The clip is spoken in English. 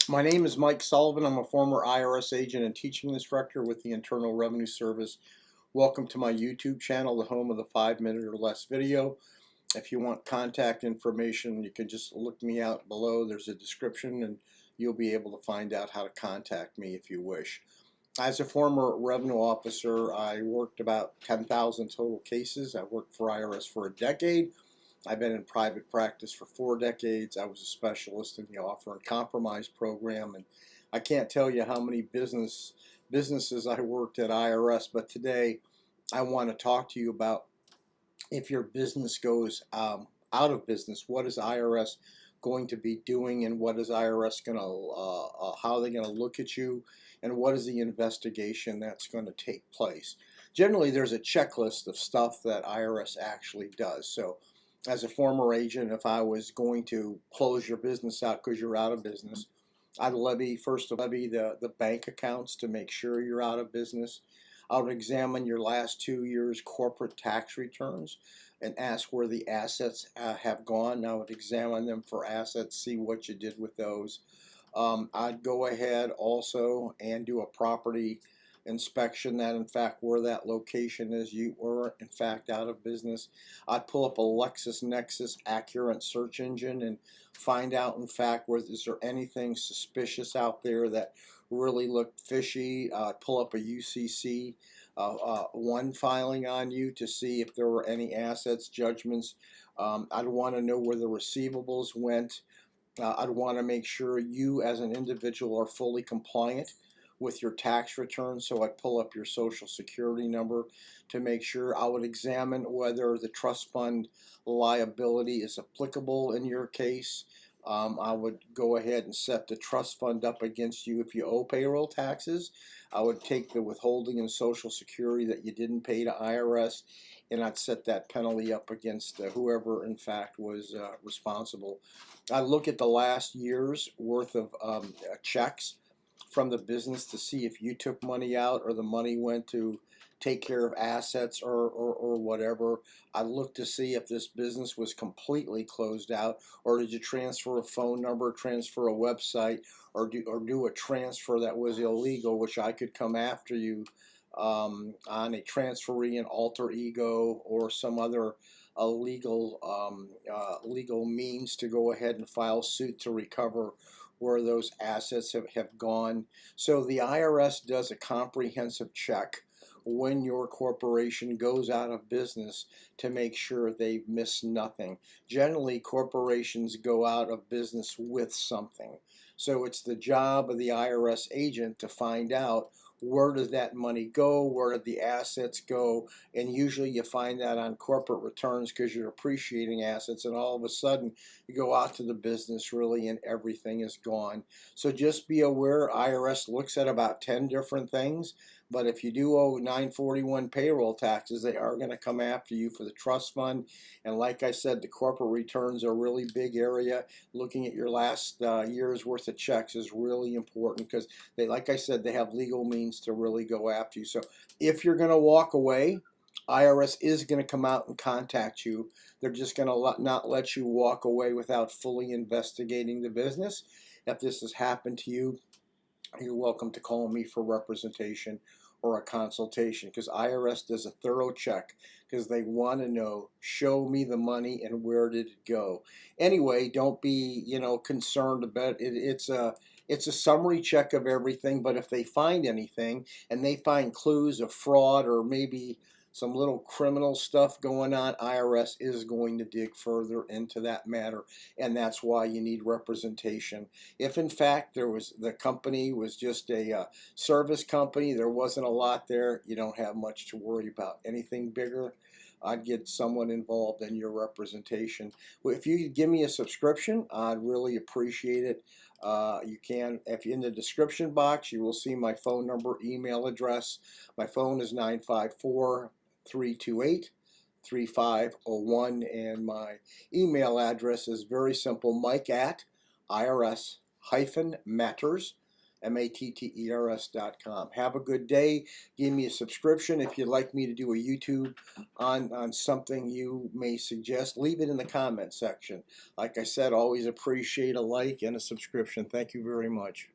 My name is Mike Sullivan. I'm a former IRS agent and teaching instructor with the Internal Revenue Service. Welcome to my YouTube channel, the home of the 5-minute or less video. If you want contact information, you can just look me out below. There's a description and you'll be able to find out how to contact me if you wish. As a former revenue officer, I worked about 10,000 total cases. I worked for IRS for a decade. I've been in private practice for 4 decades. I was a specialist in the offer and compromise program, and I can't tell you how many businesses I worked at IRS. But today, I want to talk to you about if your business goes out of business, what is IRS going to be doing, and what is IRS going to, how are they going to look at you, and what is the investigation that's going to take place. Generally, there's a checklist of stuff that IRS actually does. So as a former agent, if I was going to close your business out because you're out of business, I'd levy the bank accounts to make sure you're out of business. I would examine your last 2 years' corporate tax returns and ask where the assets have gone. I would examine them for assets, see what you did with those. I'd go ahead also and do a property inspection that in fact where that location is you were in fact out of business. I'd pull up a LexisNexis Accurate search engine and find out in fact is there anything suspicious out there that really looked fishy. Pull up a UCC one filing on you to see if there were any assets, judgments. I'd want to know where the receivables went. I'd want to make sure you as an individual are fully compliant with your tax return. So I'd pull up your social security number to make sure. I would examine whether the trust fund liability is applicable in your case. I would go ahead and set the trust fund up against you if you owe payroll taxes. I would take the withholding and social security that you didn't pay to IRS, and I'd set that penalty up against whoever in fact was responsible. I look at the last year's worth of checks from the business to see if you took money out or the money went to take care of assets or whatever. I look to see if this business was completely closed out, or did you transfer a phone number, transfer a website, or do a transfer that was illegal, which I could come after you on a transferee and alter ego or some other legal means to go ahead and file suit to recover where those assets have gone. So the IRS does a comprehensive check when your corporation goes out of business to make sure they've missed nothing. Generally, corporations go out of business with something. So it's the job of the IRS agent to find out where does that money go, where did the assets go, and usually you find that on corporate returns because you're appreciating assets, and all of a sudden you go out to the business really and everything is gone. So just be aware, IRS looks at about 10 different things, but if you do owe 941 payroll taxes, they are going to come after you for the trust fund. And like I said, the corporate returns are a really big area. Looking at your last year's worth of checks is really important because they, like I said, they have legal means to really go after you. So if you're going to walk away, IRS is going to come out and contact you. They're just going to not let you walk away without fully investigating the business. If this has happened to you, you're welcome to call me for representation or a consultation, because IRS does a thorough check because they want to know, show me the money and where did it go. Anyway, don't be concerned about it. It's a summary check of everything, but if they find anything and they find clues of fraud or maybe some little criminal stuff going on, IRS is going to dig further into that matter, and that's why you need representation. If in fact the company was just a service company, there wasn't a lot there, you don't have much to worry about. Anything bigger, I'd get someone involved in your representation. Well, if you could give me a subscription, I'd really appreciate it. You can, if you're in the description box, you will see my phone number, email address. My phone is 954-328-3501, and my email address is very simple, Mike at IRS-matters, matters.com. Have a good day. Give me a subscription. If you'd like me to do a YouTube on something you may suggest, leave it in the comment section. Like I said, always appreciate a like and a subscription. Thank you very much.